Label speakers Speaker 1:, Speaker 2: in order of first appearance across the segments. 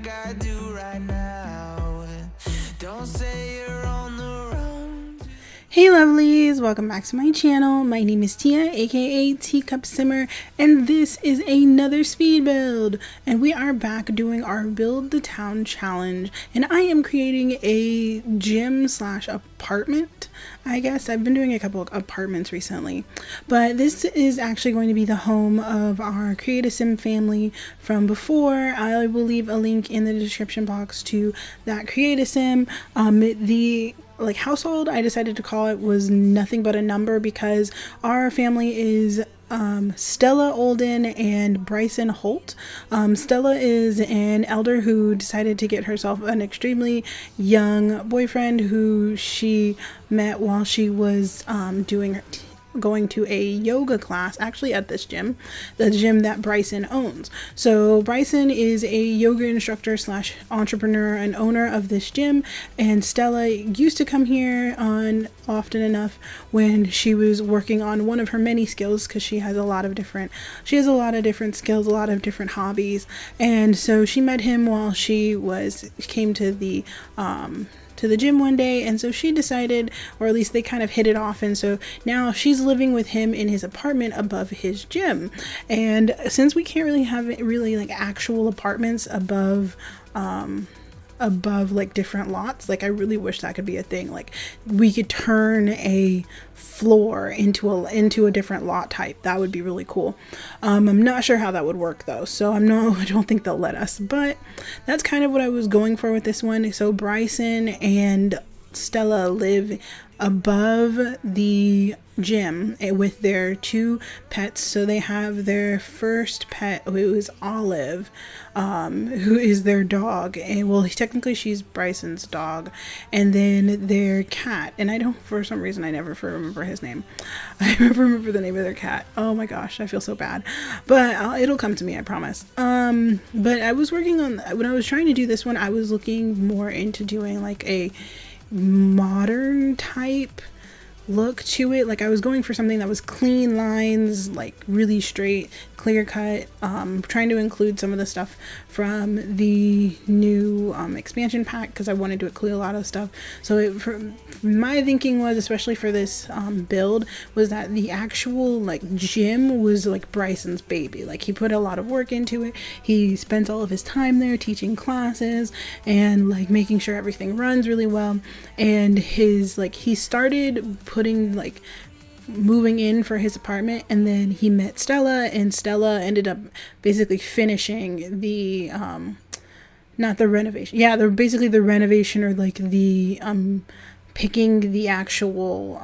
Speaker 1: like I do right now. Don't say you're on the run.
Speaker 2: Hey lovelies, welcome back to my channel. My name is Tia, aka Teacup Simmer, and this is another speed build. And we are back doing our Build the Town challenge, and I am creating a gym slash apartment. I guess I've been doing a couple of apartments recently, but this is actually going to be the home of our Create a Sim family from before. I will leave a link in the description box to that Create a Sim. The household I decided to call it was nothing but a number because our family is Stella Olden and Bryson Holt. Stella is an elder who decided to get herself an extremely young boyfriend who she met while she was going to a yoga class, actually at this gym, the gym that Bryson owns. So Bryson is a yoga instructor slash entrepreneur and owner of this gym, and Stella used to come here on often enough when she was working on one of her many skills, because she has a lot of different skills, a lot of different hobbies. And so she met him while she came to the gym one day, and so she decided, or at least they kind of hit it off, and so now she's living with him in his apartment above his gym. And since we can't really have like actual apartments above like different lots, like I really wish that could be a thing, like we could turn a floor into a different lot type. That would be really cool. I'm not sure how that would work though, so I don't think they'll let us, but that's kind of what I was going for with this one. So Bryson and Stella live above the gym with their two pets. So they have their first pet, who is Olive, who is their dog, and well, technically she's Bryson's dog, and then their cat, and for some reason I never remember his name. I remember the name of their cat. Oh my gosh, I feel so bad, but it'll come to me, I promise. But I was working on, when I was trying to do this one, I was looking more into doing like a modern type look to it. Like I was going for something that was clean lines, like really straight, clear cut, trying to include some of the stuff from the new expansion pack, because I wanted to include a lot of stuff. So my thinking was, especially for this build, was that the actual like gym was like Bryson's baby. Like he put a lot of work into it. He spends all of his time there teaching classes and like making sure everything runs really well. And he started putting like moving in for his apartment, and then he met Stella, and Stella ended up basically finishing the not the renovation, basically the renovation, or like the picking the actual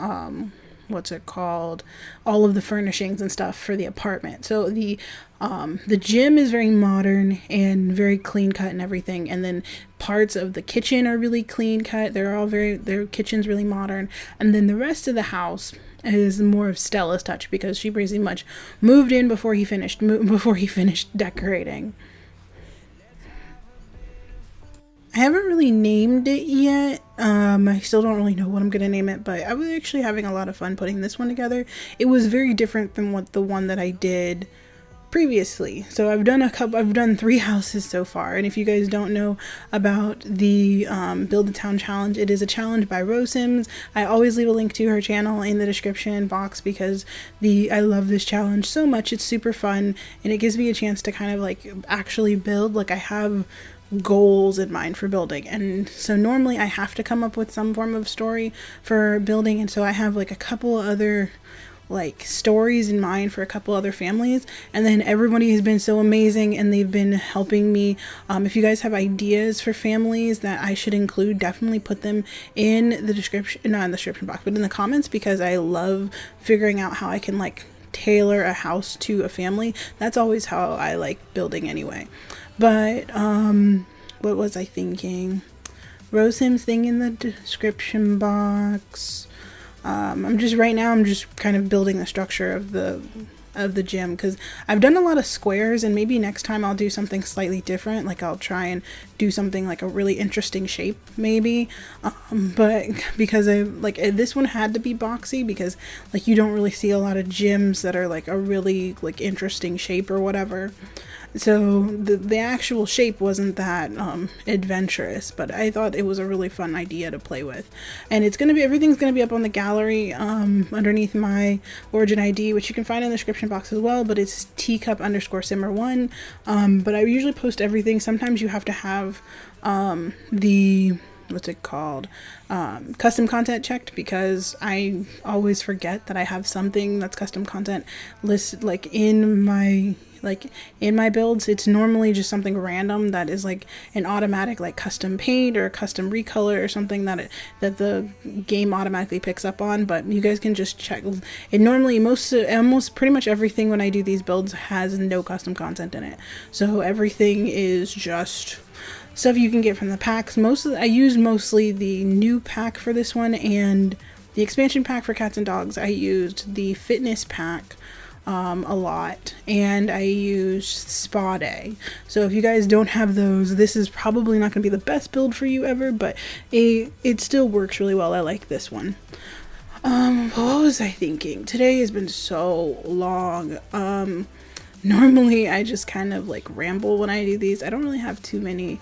Speaker 2: what's it called, all of the furnishings and stuff for the apartment. So the gym is very modern and very clean cut and everything, and then parts of the kitchen are really clean cut. Their kitchen's really modern, and then the rest of the house is more of Stella's touch, because she pretty much moved in before he finished decorating. I haven't really named it yet. I still don't really know what I'm gonna name it, but I was actually having a lot of fun putting this one together. It was very different than the one that I did previously. So I've done 3 houses so far, and if you guys don't know about the Build the Town challenge, it is a challenge by Sims. I always leave a link to her channel in the description box, because I love this challenge so much. It's super fun, and it gives me a chance to kind of like actually build. Like I have goals in mind for building, and so normally I have to come up with some form of story for building, and so I have like a couple other like stories in mind for a couple other families, and then everybody has been so amazing and they've been helping me. If you guys have ideas for families that I should include, definitely put them in the description, not in the description box, but in the comments, because I love figuring out how I can like tailor a house to a family. That's always how I like building anyway. But what was I thinking? Rosim's thing in the description box. I'm just kind of building the structure of the gym, because I've done a lot of squares, and maybe next time I'll do something slightly different. Like I'll try and do something like a really interesting shape maybe, but because this one had to be boxy, because like you don't really see a lot of gyms that are like a really like interesting shape or whatever. So the actual shape wasn't that adventurous, but I thought it was a really fun idea to play with. And everything's gonna be up on the gallery underneath my Origin ID, which you can find in the description box as well. But it's teacup_simmer1. But I usually post everything. Sometimes you have to have the what's it called, custom content checked, because I always forget that I have something that's custom content listed in my builds. It's normally just something random that is like an automatic like custom paint or a custom recolor or something that the game automatically picks up on. But you guys can just check it. Normally almost pretty much everything when I do these builds has no custom content in it, so everything is just stuff you can get from the packs. I use mostly the new pack for this one, and the expansion pack for cats and dogs. I used the fitness pack a lot, and I used Spa Day. So if you guys don't have those, this is probably not going to be the best build for you ever, but it still works really well. I like this one. What was I thinking? Today has been so long. Normally I just kind of like ramble when I do these. I don't really have too many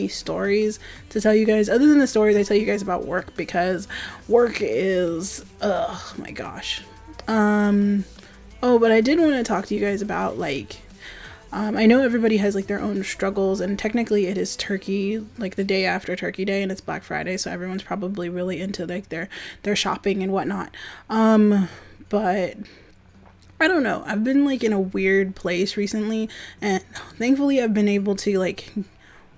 Speaker 2: stories to tell you guys, other than the stories I tell you guys about work, because work is, oh my gosh. But I did want to talk to you guys about like, I know everybody has like their own struggles, and technically it is Turkey, like the day after Turkey Day, and it's Black Friday, so everyone's probably really into like their shopping and whatnot. But I don't know, I've been like in a weird place recently, and thankfully I've been able to like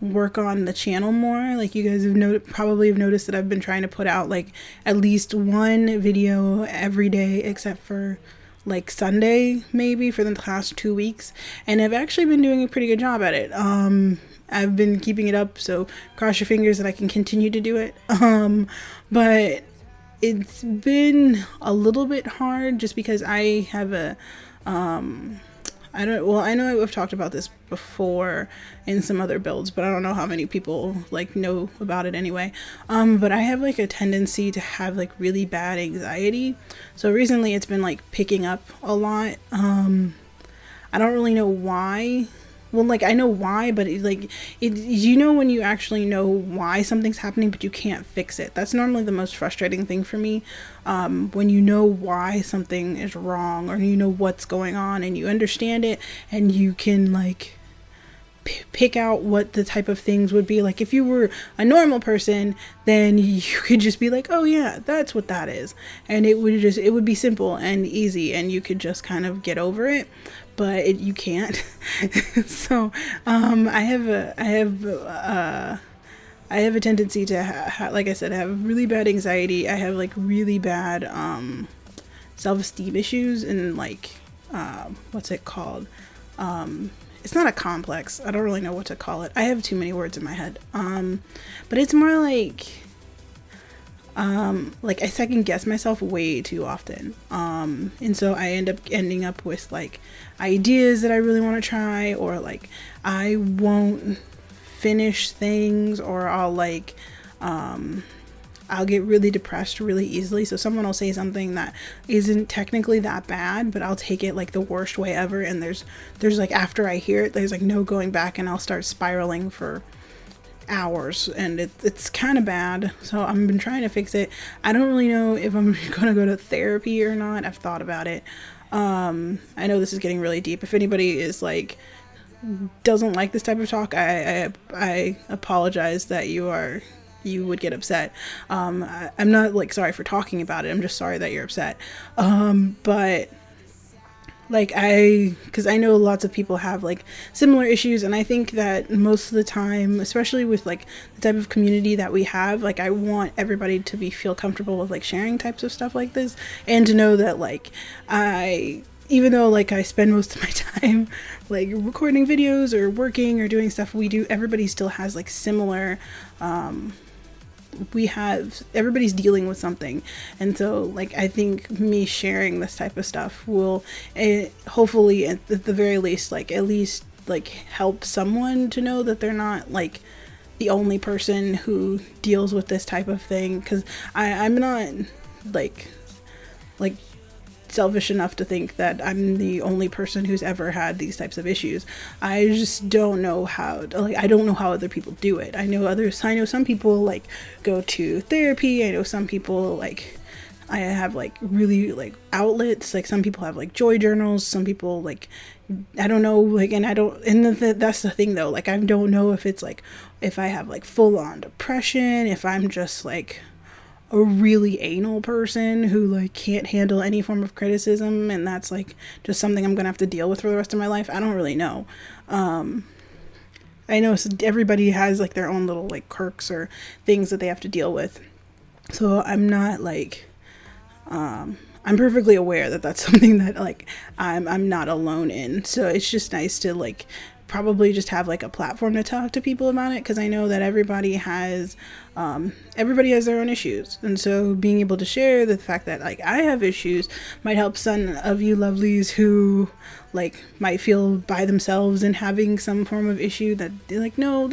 Speaker 2: work on the channel more. Like you guys probably have noticed that I've been trying to put out like at least one video every day, except for like Sunday maybe, for the past 2 weeks, and I've actually been doing a pretty good job at it. I've been keeping it up, so cross your fingers that I can continue to do it. But it's been a little bit hard just because I have I know I've talked about this before in some other builds, but I don't know how many people like know about it anyway. But I have like a tendency to have like really bad anxiety. So recently it's been like picking up a lot. I don't really know why. Well, like I know why, but you know when you actually know why something's happening, but you can't fix it. That's normally the most frustrating thing for me. When you know why something is wrong, or you know what's going on, and you understand it, and you can like pick out what the type of things would be. Like if you were a normal person, then you could just be like, oh yeah, that's what that is, and it would be simple and easy, and you could just kind of get over it. But you can't. So I have a tendency to like I said, have really bad anxiety. I have like really bad self-esteem issues, and like what's it called? It's not a complex. I don't really know what to call it. I have too many words in my head. But it's more like I second guess myself way too often. And so I ending up with like ideas that I really want to try, or like I won't finish things, or I'll get really depressed really easily. So someone will say something that isn't technically that bad, but I'll take it like the worst way ever, and there's like, after I hear it, there's like no going back, and I'll start spiraling for hours, and it's kind of bad. So I've been trying to fix it. I don't really know if I'm gonna go to therapy or not. I've thought about it. I know this is getting really deep. If anybody is like doesn't like this type of talk, I apologize that you would get upset. I'm not like sorry for talking about it. I'm just sorry that you're upset. But like because I know lots of people have like similar issues, and I think that most of the time, especially with like the type of community that we have, like I want everybody to feel comfortable with like sharing types of stuff like this, and to know that like even though like I spend most of my time like recording videos or working or doing stuff, everybody still has like similar everybody's dealing with something. And so like I think me sharing this type of stuff will hopefully at the very least like at least like help someone to know that they're not like the only person who deals with this type of thing, because I'm not like selfish enough to think that I'm the only person who's ever had these types of issues. I just don't know how, like, I don't know how other people do it. I know some people, like, go to therapy. I know some people, like, I have, like, really, like, outlets. Like, some people have, like, joy journals. Some people, like, I don't know, like, and I don't, and that's the thing, though. Like, I don't know if it's, like, if I have, like, full-on depression, if I'm just, like, a really anal person who, like, can't handle any form of criticism, and that's, like, just something I'm gonna have to deal with for the rest of my life. I don't really know. I know everybody has, like, their own little, like, quirks or things that they have to deal with. So I'm not, like, I'm perfectly aware that that's something that, like, I'm not alone in. So it's just nice to, like, probably just have, like, a platform to talk to people about it, because I know that everybody has their own issues, and so being able to share the fact that, like, I have issues might help some of you lovelies who, like, might feel by themselves and having some form of issue, that, like, no,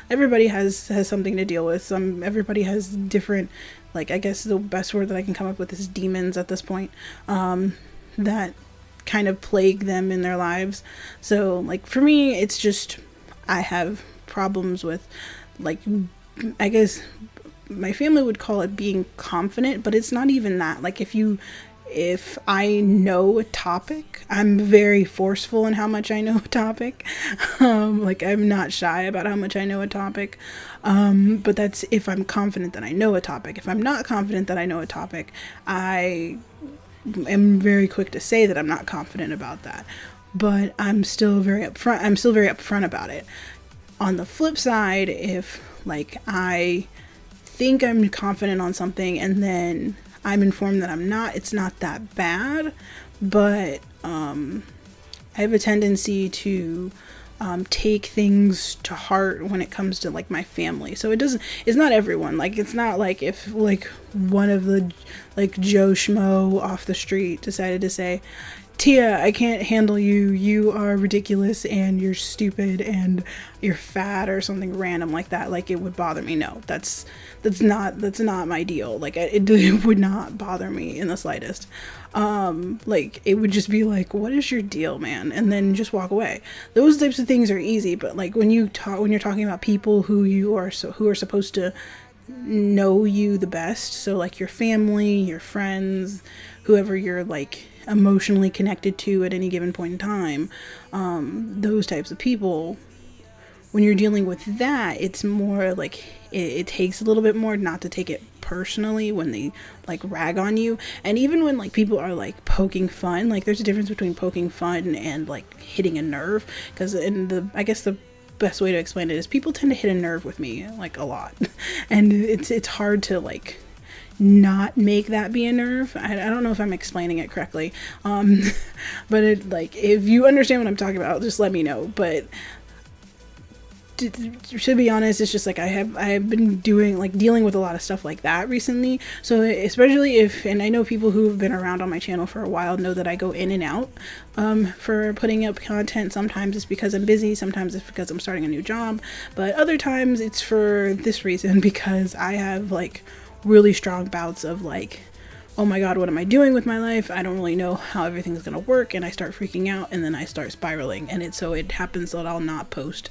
Speaker 2: everybody has something to deal with. Everybody has different, like, I guess the best word that I can come up with is demons at this point, that kind of plague them in their lives. So, like, for me, it's just, I have problems with, like, I guess my family would call it being confident, but it's not even that. Like, if I know a topic, I'm very forceful in how much I know a topic. Like, I'm not shy about how much I know a topic. But that's if I'm confident that I know a topic. If I'm not confident that I know a topic, I am very quick to say that I'm not confident about that. But I'm still very upfront about it. On the flip side, if, like, I think I'm confident on something and then I'm informed that I'm not, it's not that bad, but I have a tendency to take things to heart when it comes to, like, my family. So it's not everyone. Like, it's not like if, like, one of the, like, Joe Schmo off the street decided to say, Tia, I can't handle you. You are ridiculous and you're stupid and you're fat or something random like that. Like, it would bother me. No, that's not my deal. Like, it would not bother me in the slightest. Like, it would just be like, what is your deal, man? And then just walk away. Those types of things are easy, but, like, when you're talking about people who are supposed to know you the best, so, like, your family, your friends, whoever you're, like, emotionally connected to at any given point in time, those types of people, when you're dealing with that, it's more like it takes a little bit more not to take it personally when they, like, rag on you. And even when, like, people are, like, poking fun, like, there's a difference between poking fun and, like, hitting a nerve, because I guess the best way to explain it is people tend to hit a nerve with me, like, a lot. And it's hard to, like, not make that be a nerve. I don't know if I'm explaining it correctly, but it, like, if you understand what I'm talking about, just let me know. But to be honest, it's just, like, I have been dealing with a lot of stuff like that recently. So especially and I know people who have been around on my channel for a while know that I go in and out for putting up content. Sometimes it's because I'm busy, sometimes it's because I'm starting a new job, but other times it's for this reason, because I have, like, really strong bouts of, like, oh my god, what am I doing with my life? I don't really know how everything's gonna work, and I start freaking out, and then I start spiraling, and so it happens that I'll not post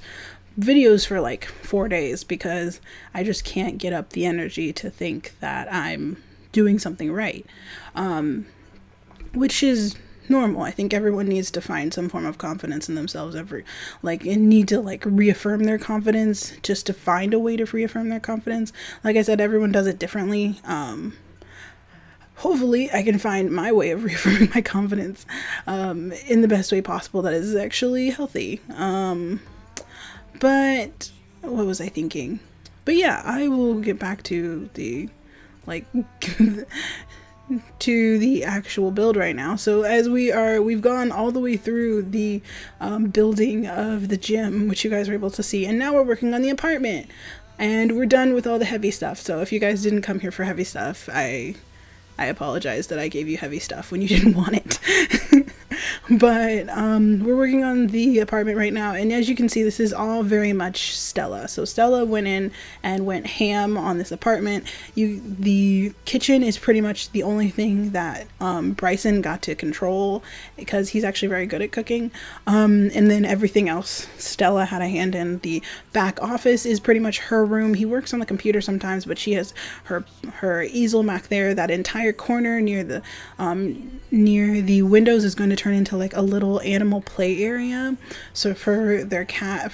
Speaker 2: videos for, like, 4 days because I just can't get up the energy to think that I'm doing something right, which is normal. I think everyone needs to find some form of confidence in themselves and need to, like, reaffirm their confidence, just to find a way to reaffirm their confidence. Like I said, everyone does it differently. Hopefully I can find my way of reaffirming my confidence in the best way possible that is actually healthy. But what was I thinking? But yeah, I will get back to the, like, to the actual build right now. So as we've gone all the way through the building of the gym, which you guys were able to see, and now we're working on the apartment, and we're done with all the heavy stuff. So if you guys didn't come here for heavy stuff, I apologize that I gave you heavy stuff when you didn't want it. But we're working on the apartment right now, and as you can see, this is all very much Stella. So Stella went in and went ham on this apartment. The kitchen is pretty much the only thing that Bryson got to control, because he's actually very good at cooking. And then everything else Stella had a hand in. The back office is pretty much her room. He works on the computer sometimes, but she has her easel back there. That entire corner near the windows is going to turn into like a little animal play area. So for the cat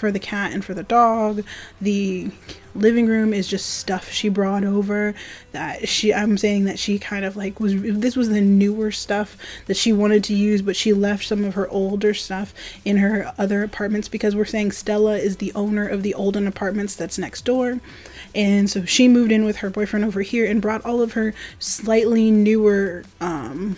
Speaker 2: and for the dog, the living room is just stuff she brought over that I'm saying that she kind of like this was the newer stuff that she wanted to use, but she left some of her older stuff in her other apartments, because we're saying Stella is the owner of the Olden apartments that's next door. And so she moved in with her boyfriend over here and brought all of her slightly newer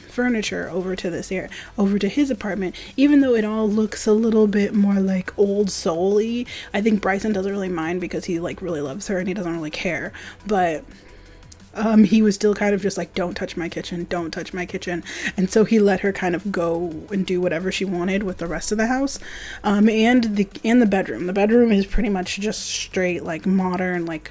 Speaker 2: furniture over to his apartment. Even though it all looks a little bit more like old soul-y, I think Bryson doesn't really mind because he like really loves her and he doesn't really care. But he was still kind of just like, don't touch my kitchen, don't touch my kitchen. And so he let her kind of go and do whatever she wanted with the rest of the house. And the bedroom. The bedroom is pretty much just straight like modern, like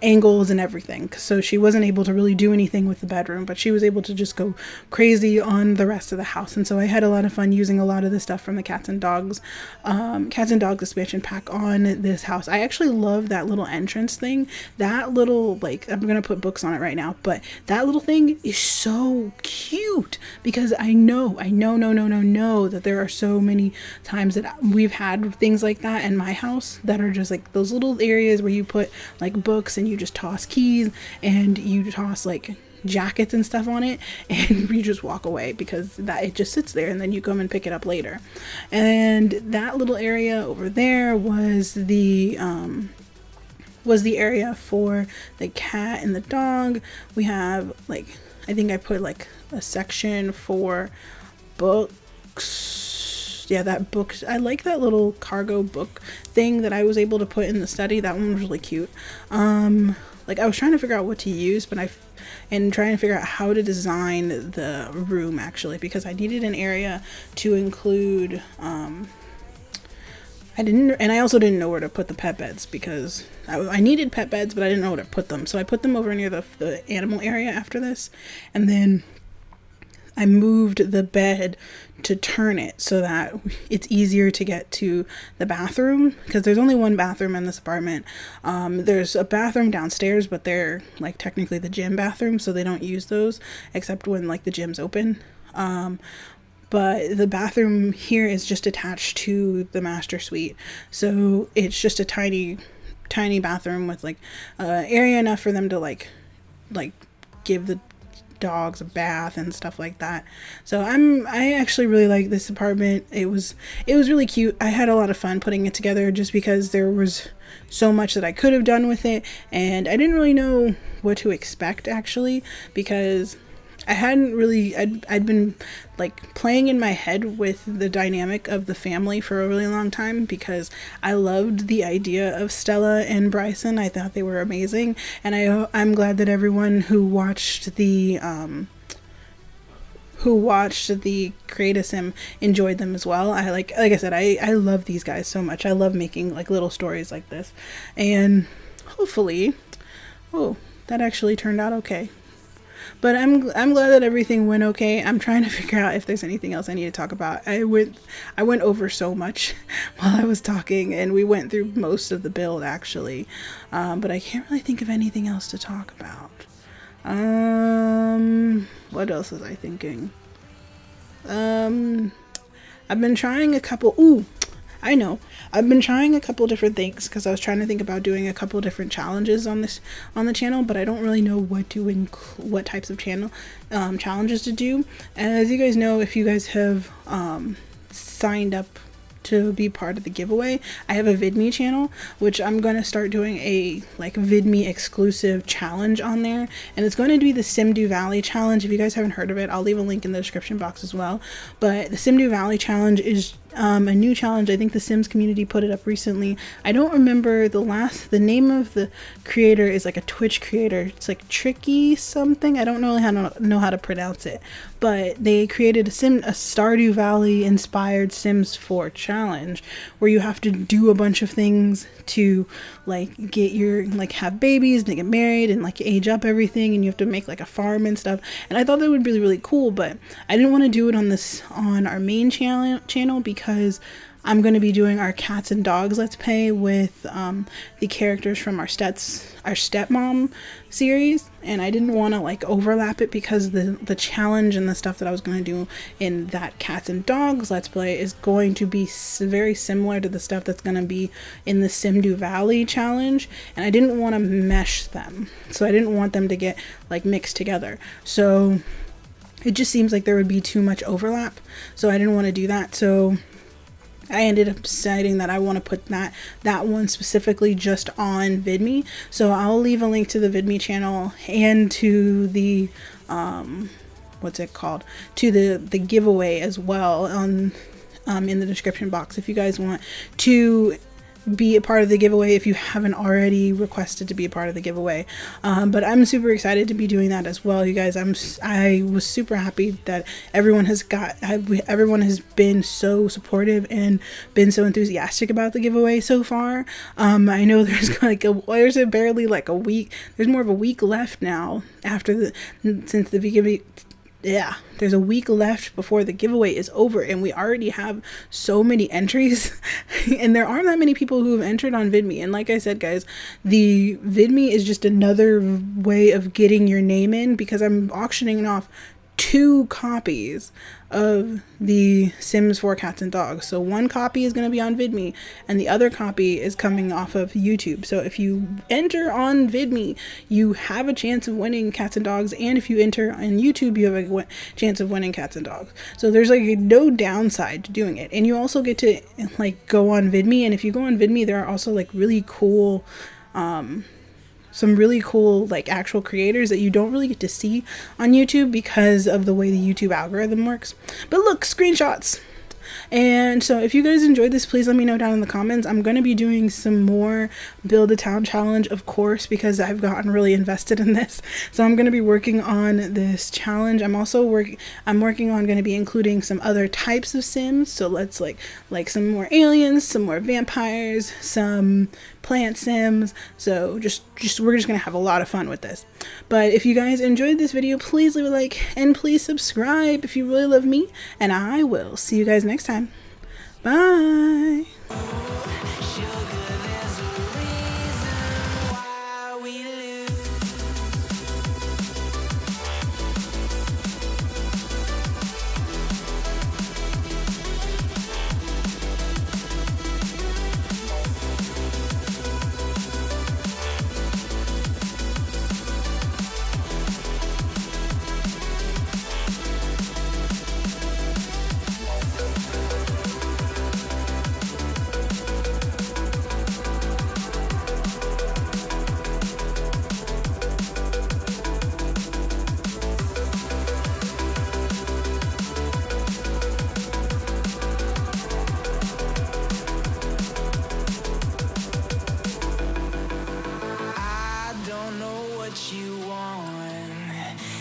Speaker 2: angles and everything. So she wasn't able to really do anything with the bedroom, but she was able to just go crazy on the rest of the house. And so I had a lot of fun using a lot of the stuff from the Cats and Dogs expansion pack on this house. I actually love that little entrance thing. That little, like, I'm gonna put books on it right now, but that little thing is so cute, because I know that there are so many times that we've had things like that in my house that are just like those little areas where you put like books and you just toss keys and you toss like jackets and stuff on it, and you just walk away because that it just sits there, and then you come and pick it up later. And that little area over there was the area for the cat and the dog. We have like, I think I put like a section for books. Yeah, that book, I like that little cargo book thing that I was able to put in the study. That one was really cute. Like I was trying to figure out what to use, and trying to figure out how to design the room actually, because I needed an area to include I also didn't know where to put the pet beds, because I needed pet beds, but I didn't know where to put them. So I put them over near the animal area after this, and then I moved the bed to turn it so that it's easier to get to the bathroom, because there's only one bathroom in this apartment. There's a bathroom downstairs, but they're like technically the gym bathroom, so they don't use those except when like the gym's open. But the bathroom here is just attached to the master suite, so it's just a tiny bathroom with like area enough for them to like give the dogs a bath and stuff like that. So I actually really like this apartment. It was really cute. I had a lot of fun putting it together, just because there was so much that I could have done with it, and I didn't really know what to expect actually, because I hadn't really, I'd been like playing in my head with the dynamic of the family for a really long time, because I loved the idea of Stella and Bryson. I thought they were amazing, and I'm glad that everyone who watched the Create a Sim enjoyed them as well. I like I said, I love these guys so much. I love making like little stories like this, and hopefully, that actually turned out okay. But I'm glad that everything went okay. I'm trying to figure out if there's anything else I need to talk about. I went over so much while I was talking, and we went through most of the build actually. But I can't really think of anything else to talk about. What else was I thinking? I've been trying a couple. I know. I've been trying a couple different things, because I was trying to think about doing a couple different challenges on the channel, but I don't really know what types of challenges to do. And as you guys know, if you guys have signed up to be part of the giveaway, I have a VidMe channel, which I'm going to start doing a like VidMe exclusive challenge on there, and it's going to be the Simdu Valley challenge. If you guys haven't heard of it, I'll leave a link in the description box as well. But the Simdu Valley challenge is a new challenge. I think the Sims community put it up recently. I don't remember the name of the creator is like a Twitch creator. It's like Tricky something. I don't know how to pronounce it, but they created a Stardew Valley inspired Sims 4 challenge where you have to do a bunch of things to like get your like have babies and get married and like age up everything, and you have to make like a farm and stuff. And I thought that would be really cool, but I didn't want to do it on our main channel because I'm going to be doing our cats and dogs let's play with the characters from our stepmom series, and I didn't want to like overlap it because the challenge and the stuff that I was going to do in that cats and dogs let's play is going to be very similar to the stuff that's going to be in the Stardew Valley challenge, and I didn't want to mesh them, so I didn't want them to get like mixed together. So it just seems like there would be too much overlap, so I didn't want to do that. So I ended up deciding that I want to put that one specifically just on VidMe. So I'll leave a link to the VidMe channel and to the to the giveaway as well on in the description box if you guys want to be a part of the giveaway if you haven't already requested to be a part of the giveaway. But I'm super excited to be doing that as well, you guys. I was super happy that everyone has been so supportive and been so enthusiastic about the giveaway so far. I know there's barely like a week. There's more of a week left now since the beginning. Yeah, there's a week left before the giveaway is over, and we already have so many entries and there aren't that many people who have entered on VidMe. And like I said, guys, the VidMe is just another way of getting your name in because I'm auctioning off 2 copies of the Sims 4 Cats and Dogs. So one copy is going to be on VidMe and the other copy is coming off of YouTube. So if you enter on VidMe, you have a chance of winning Cats and Dogs, and if you enter on YouTube, you have a chance of winning Cats and Dogs. So there's like no downside to doing it. And you also get to like go on VidMe, and if you go on VidMe, there are also like really cool some really cool like actual creators that you don't really get to see on YouTube because of the way the YouTube algorithm works. But look, screenshots. And so if you guys enjoyed this, please let me know down in the comments. I'm going to be doing some more Build a Town challenge, of course, because I've gotten really invested in this. So I'm going to be working on this challenge. I'm working on going to be including some other types of Sims. So let's like some more aliens, some more vampires, some plant Sims. So we're just going to have a lot of fun with this. But if you guys enjoyed this video, please leave a like and please subscribe if you really love me, and I will see you guys next time. Bye.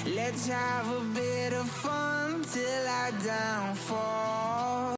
Speaker 2: Let's have a bit of fun till I downfall.